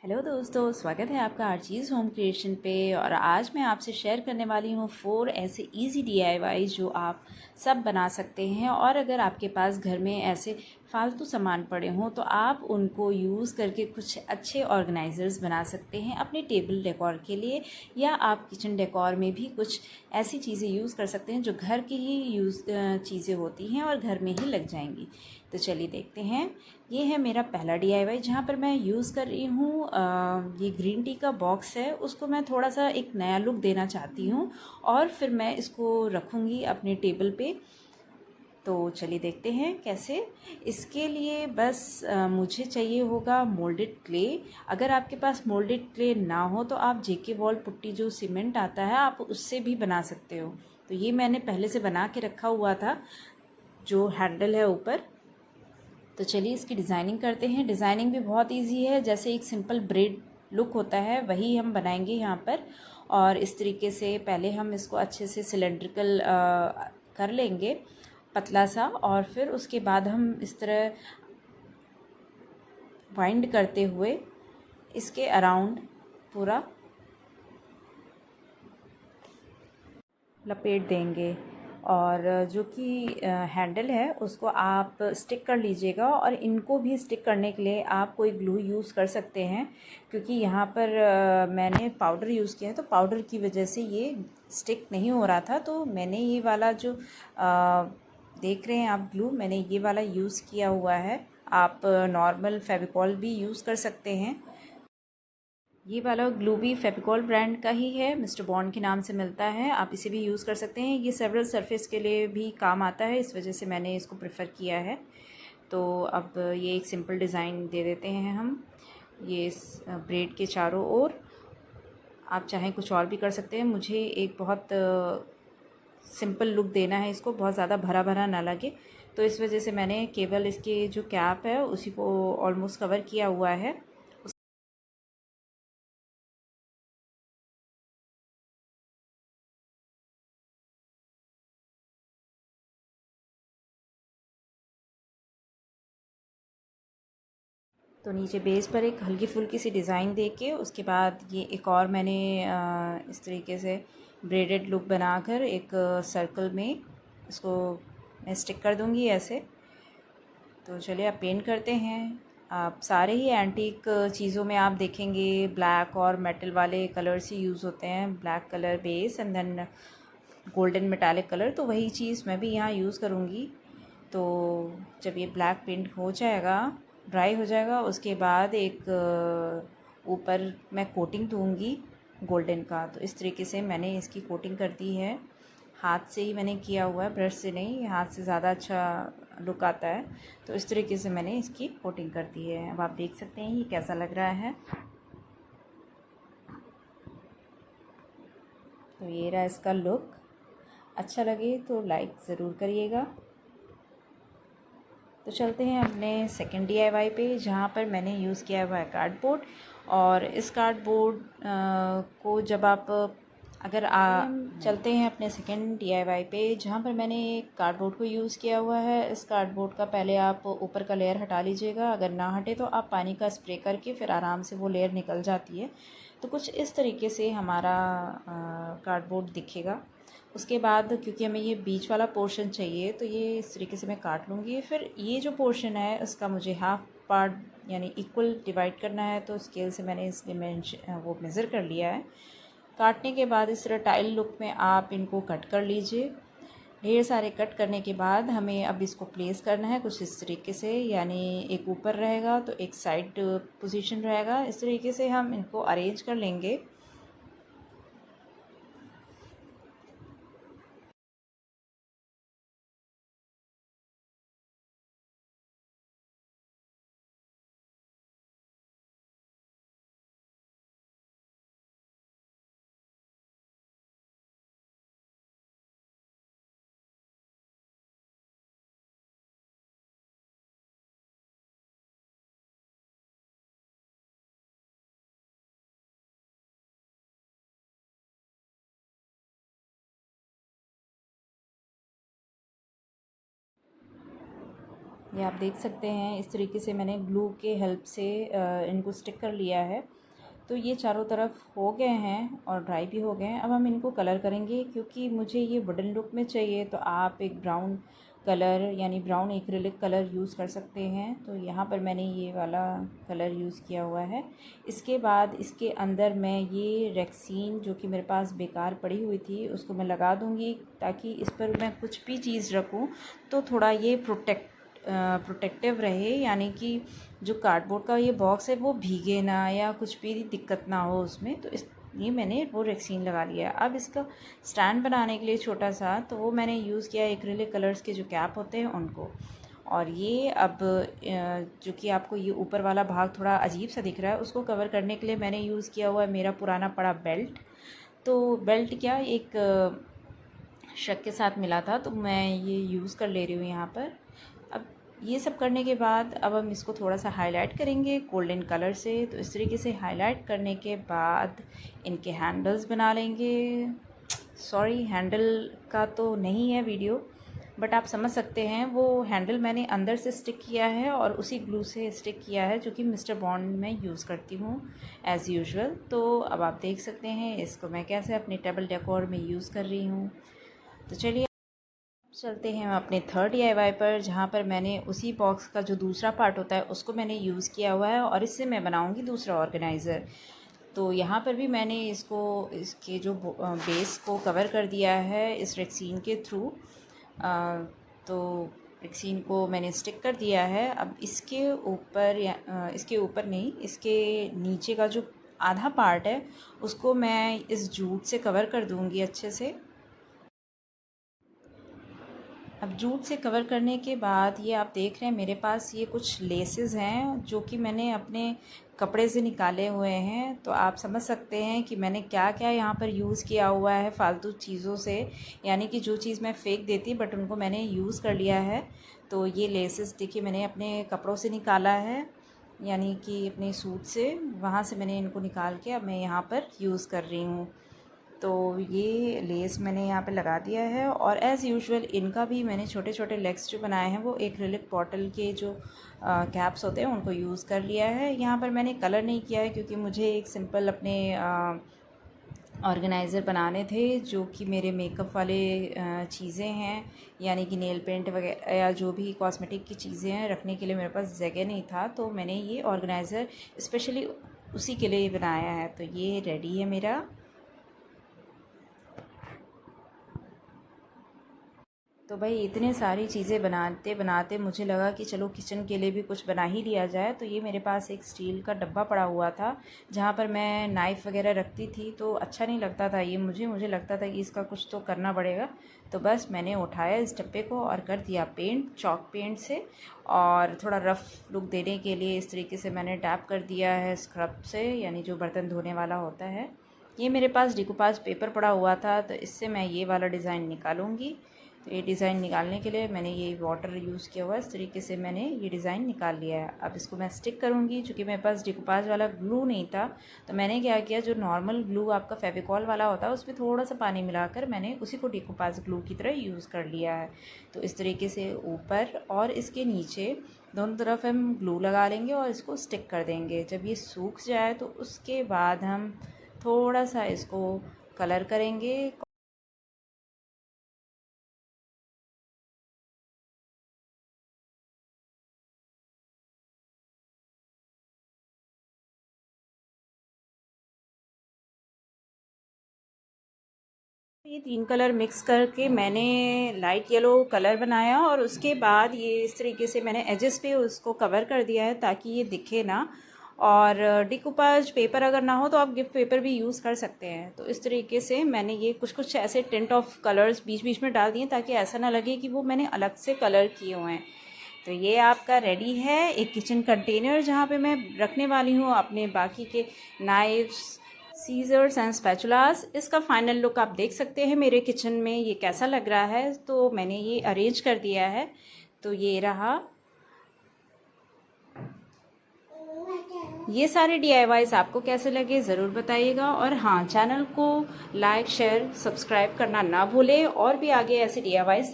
Hello दोस्तों, स्वागत है आपका आरचीज़ होम क्रिएशन पे। और आज मैं आपसे शेयर करने वाली हूँ 4 ऐसे इजी डीआईवाई जो आप सब बना सकते हैं। और अगर आपके पास घर में ऐसे फालतू सामान पड़े हों तो आप उनको यूज़ करके कुछ अच्छे ऑर्गेनाइज़र्स बना सकते हैं अपने टेबल डेकोर के लिए, या आप किचन डेकोर में भी कुछ ऐसी चीज़ें यूज़ कर सकते हैं जो घर की ही चीज़ें होती हैं और घर में ही लग जाएंगी। तो चलिए देखते हैं। ये है मेरा पहला डीआईवाई जहाँ पर मैं यूज़ कर रही हूँ ये ग्रीन टी का बॉक्स है, उसको मैं थोड़ा सा एक नया लुक देना चाहती हूँ और फिर मैं इसको रखूँगी अपने टेबल पे। तो चलिए देखते हैं कैसे। इसके लिए बस मुझे चाहिए होगा मोल्डेड क्ले। अगर आपके पास मोल्डेड क्ले ना हो तो आप जेके वॉल पुट्टी जो सीमेंट आता है आप उससे भी बना सकते हो। तो ये मैंने पहले से बना के रखा हुआ था, जो हैंडल है ऊपर। तो चलिए इसकी डिज़ाइनिंग करते हैं। डिज़ाइनिंग भी बहुत इजी है, जैसे एक सिंपल ब्रेड लुक होता है वही हम बनाएंगे यहाँ पर। और इस तरीके से पहले हम इसको अच्छे से सिलेंड्रिकल कर लेंगे, पतला सा, और फिर उसके बाद हम इस तरह वाइंड करते हुए इसके अराउंड पूरा लपेट देंगे। और जो कि हैंडल है उसको आप स्टिक कर लीजिएगा, और इनको भी स्टिक करने के लिए आप कोई ग्लू यूज़ कर सकते हैं, क्योंकि यहाँ पर मैंने पाउडर यूज़ किया है तो पाउडर की वजह से ये स्टिक नहीं हो रहा था। तो मैंने ये वाला जो देख रहे हैं आप ग्लू, मैंने ये वाला यूज़ किया हुआ है। आप नॉर्मल फेविकॉल भी यूज़ कर सकते हैं। ये वाला ग्लू भी फेविकॉल ब्रांड का ही है, मिस्टर बॉन्ड के नाम से मिलता है। आप इसे भी यूज़ कर सकते हैं, ये सेवरल सरफेस के लिए भी काम आता है, इस वजह से मैंने इसको प्रेफर किया है। तो अब ये एक सिंपल डिज़ाइन दे देते हैं हम ये ब्रेड के चारों ओर। आप चाहें कुछ और भी कर सकते हैं। मुझे एक बहुत सिंपल लुक देना है इसको, बहुत ज़्यादा भरा भरा ना लगे, तो इस वजह से मैंने केवल इसके जो कैप है उसी को ऑलमोस्ट कवर किया हुआ है। तो नीचे बेस पर एक हल्की फुल्की सी डिज़ाइन दे के उसके बाद ये एक और मैंने इस तरीके से ब्रेडेड लुक बनाकर एक सर्कल में इसको मैं स्टिक कर दूँगी ऐसे। तो चलिए आप पेंट करते हैं। आप सारे ही एंटीक चीज़ों में आप देखेंगे ब्लैक और मेटल वाले कलर्स ही यूज़ होते हैं, black colour base and then golden metallic colour. तो वही चीज़ मैं भी यहाँ यूज़ करूँगी। तो जब ये ब्लैक पेंट हो जाएगा, ड्राई हो जाएगा, उसके बाद एक ऊपर मैं कोटिंग दूँगी गोल्डन का। तो इस तरीके से मैंने इसकी कोटिंग कर दी है। हाथ से ही मैंने किया हुआ है, ब्रश से नहीं, हाथ से ज़्यादा अच्छा लुक आता है। तो इस तरीके से मैंने इसकी कोटिंग कर दी है। अब आप देख सकते हैं ये कैसा लग रहा है। तो ये रहा इसका लुक। अच्छा लगे तो लाइक ज़रूर करिएगा। तो चलते हैं अपने सेकंड डीआईवाई पे, जहाँ पर मैंने यूज़ किया हुआ है कार्डबोर्ड। और इस कार्डबोर्ड को जब आप अगर चलते हैं अपने सेकंड डीआईवाई पे, जहाँ पर मैंने कार्डबोर्ड को यूज़ किया हुआ है। इस कार्डबोर्ड का पहले आप ऊपर का लेयर हटा लीजिएगा, अगर ना हटे तो आप पानी का स्प्रे करके फिर आराम से वो लेयर निकल जाती है। तो कुछ इस तरीके से हमारा कार्डबोर्ड दिखेगा। उसके बाद क्योंकि हमें ये बीच वाला पोर्शन चाहिए तो ये इस तरीके से मैं काट लूँगी। फिर ये जो पोर्शन है उसका मुझे हाफ़ पार्ट यानी इक्वल डिवाइड करना है, तो स्केल से मैंने इस डिमेंशन वो मेज़र कर लिया है। काटने के बाद इस तरह टाइल लुक में आप इनको कट कर लीजिए। ढेर सारे कट करने के बाद हमें अब इसको प्लेस करना है कुछ इस तरीके से, यानी एक ऊपर रहेगा तो एक साइड पोजीशन रहेगा। इस तरीके से हम इनको अरेंज कर लेंगे। ये आप देख सकते हैं इस तरीके से मैंने ग्लू के हेल्प से इनको स्टिक कर लिया है। तो ये चारों तरफ हो गए हैं और ड्राई भी हो गए हैं। अब हम इनको कलर करेंगे, क्योंकि मुझे ये वुडन लुक में चाहिए, तो आप एक ब्राउन कलर यानी ब्राउन एक्रिलिक कलर यूज़ कर सकते हैं। तो यहाँ पर मैंने ये वाला कलर यूज़ किया हुआ है। इसके बाद इसके अंदर मैं ये रेक्सीन जो कि मेरे पास बेकार पड़ी हुई थी उसको मैं लगा दूँगी, ताकि इस पर मैं कुछ भी चीज़ रखूँ तो थोड़ा ये प्रोटेक्टिव रहे, यानी कि जो कार्डबोर्ड का ये बॉक्स है वो भीगे ना या कुछ भी दिक्कत ना हो उसमें। तो इस ये मैंने वो रेक्सीन लगा लिया। अब इसका स्टैंड बनाने के लिए छोटा सा, तो वो मैंने यूज़ किया एक्रिलिक कलर्स के जो कैप होते हैं उनको। और ये अब जो कि आपको ये ऊपर वाला भाग थोड़ा अजीब सा दिख रहा है, उसको कवर करने के लिए मैंने यूज़ किया हुआ है मेरा पुराना पड़ा बेल्ट। तो बेल्ट क्या एक शक के साथ मिला था, तो मैं ये यूज़ कर ले रही हूँ यहाँ पर। अब ये सब करने के बाद अब हम इसको थोड़ा सा हाईलाइट करेंगे गोल्डन कलर से। तो इस तरीके से हाईलाइट करने के बाद इनके हैंडल्स बना लेंगे। सॉरी, हैंडल का तो नहीं है वीडियो, बट आप समझ सकते हैं। वो हैंडल मैंने अंदर से स्टिक किया है और उसी ग्लू से स्टिक किया है, जो कि मिस्टर बॉन्ड में यूज़ करती हूँ एज़ यूजुअल। तो अब आप देख सकते हैं इसको मैं कैसे अपने टेबल डेकोर में यूज़ कर रही हूँ। तो चलिए चलते हैं अपने थर्ड DIY पर, जहाँ पर मैंने उसी बॉक्स का जो दूसरा पार्ट होता है उसको मैंने यूज़ किया हुआ है और इससे मैं बनाऊँगी दूसरा ऑर्गेनाइज़र। तो यहाँ पर भी मैंने इसको इसके जो बेस को कवर कर दिया है इस रेक्सीन के थ्रू। तो रेक्सीन को मैंने स्टिक कर दिया है। अब इसके ऊपर इसके ऊपर नहीं, इसके नीचे का जो आधा पार्ट है उसको मैं इस जूट से कवर कर दूँगी अच्छे से। अब जूट से कवर करने के बाद ये आप देख रहे हैं मेरे पास ये कुछ लेसेस हैं जो कि मैंने अपने कपड़े से निकाले हुए हैं। तो आप समझ सकते हैं कि मैंने क्या क्या यहाँ पर यूज़ किया हुआ है फालतू चीज़ों से, यानी कि जो चीज़ मैं फेंक देती बट उनको मैंने यूज़ कर लिया है। तो ये लेसेस देखिए मैंने अपने कपड़ों से निकाला है, यानी कि अपने सूट से, वहाँ से मैंने इनको निकाल के अब मैं यहाँ पर यूज़ कर रही हूँ। तो ये लेस मैंने यहाँ पे लगा दिया है और एज़ यूजुअल इनका भी मैंने छोटे छोटे लेग्स जो बनाए हैं वो एक्रिलिक बॉटल के जो कैप्स होते हैं उनको यूज़ कर लिया है। यहाँ पर मैंने कलर नहीं किया है क्योंकि मुझे एक सिंपल अपने ऑर्गेनाइज़र बनाने थे जो कि मेरे मेकअप वाले चीज़ें हैं, यानी कि नेल पेंट वगैरह या जो भी कॉस्मेटिक की चीज़ें हैं रखने के लिए मेरे पास जगह नहीं था। तो मैंने ये ऑर्गेनाइज़र स्पेशली उसी के लिए बनाया है। तो ये रेडी है मेरा। तो भाई इतने सारी चीज़ें बनाते बनाते मुझे लगा कि चलो किचन के लिए भी कुछ बना ही लिया जाए। तो ये मेरे पास एक स्टील का डब्बा पड़ा हुआ था जहाँ पर मैं नाइफ़ वगैरह रखती थी, तो अच्छा नहीं लगता था ये मुझे लगता था कि इसका कुछ तो करना पड़ेगा। तो बस मैंने उठाया इस डब्बे को और कर दिया पेंट चॉक पेंट से, और थोड़ा रफ़ लुक देने के लिए इस तरीके से मैंने टैप कर दिया है स्क्रब से, यानी जो बर्तन धोने वाला होता है। ये मेरे पास डिकोपाज पेपर पड़ा हुआ था, तो इससे मैं ये वाला डिज़ाइन निकालूँगी। तो ये डिज़ाइन निकालने के लिए मैंने ये वाटर यूज़ किया हुआ है। इस तरीके से मैंने ये डिज़ाइन निकाल लिया है। अब इसको मैं स्टिक करूँगी। चूँकि मेरे पास डिकोपाज वाला ग्लू नहीं था तो मैंने क्या किया, जो नॉर्मल ग्लू आपका फेविकॉल वाला होता है उसमें थोड़ा सा पानी मिलाकर मैंने उसी को डिकोपाज ग्लू की तरह यूज़ कर लिया है। तो इस तरीके से ऊपर और इसके नीचे दोनों तरफ हम ग्लू लगा लेंगे और इसको स्टिक कर देंगे। जब ये सूख जाए तो उसके बाद हम थोड़ा सा इसको कलर करेंगे। ये तीन कलर मिक्स करके मैंने लाइट येलो कलर बनाया और उसके बाद ये इस तरीके से मैंने एजेस पे उसको कवर कर दिया है ताकि ये दिखे ना। और डिकूपाज पेपर अगर ना हो तो आप गिफ्ट पेपर भी यूज़ कर सकते हैं। तो इस तरीके से मैंने ये कुछ कुछ ऐसे टिंट ऑफ कलर्स बीच बीच में डाल दिए ताकि ऐसा ना लगे कि वो मैंने अलग से कलर किए हुए हैं। तो ये आपका रेडी है एक किचन कंटेनर, जहाँ पे मैं रखने वाली हूँ अपने बाकी के नाइफ्स, सीजर्स एंड स्पैचुलास। इसका फाइनल लुक आप देख सकते हैं मेरे किचन में ये कैसा लग रहा है। तो मैंने ये अरेंज कर दिया है। तो ये रहा। ये सारे DIYs आपको कैसे लगे ज़रूर बताइएगा। और हाँ, चैनल को लाइक शेयर सब्सक्राइब करना ना भूलें और भी आगे ऐसे DIYs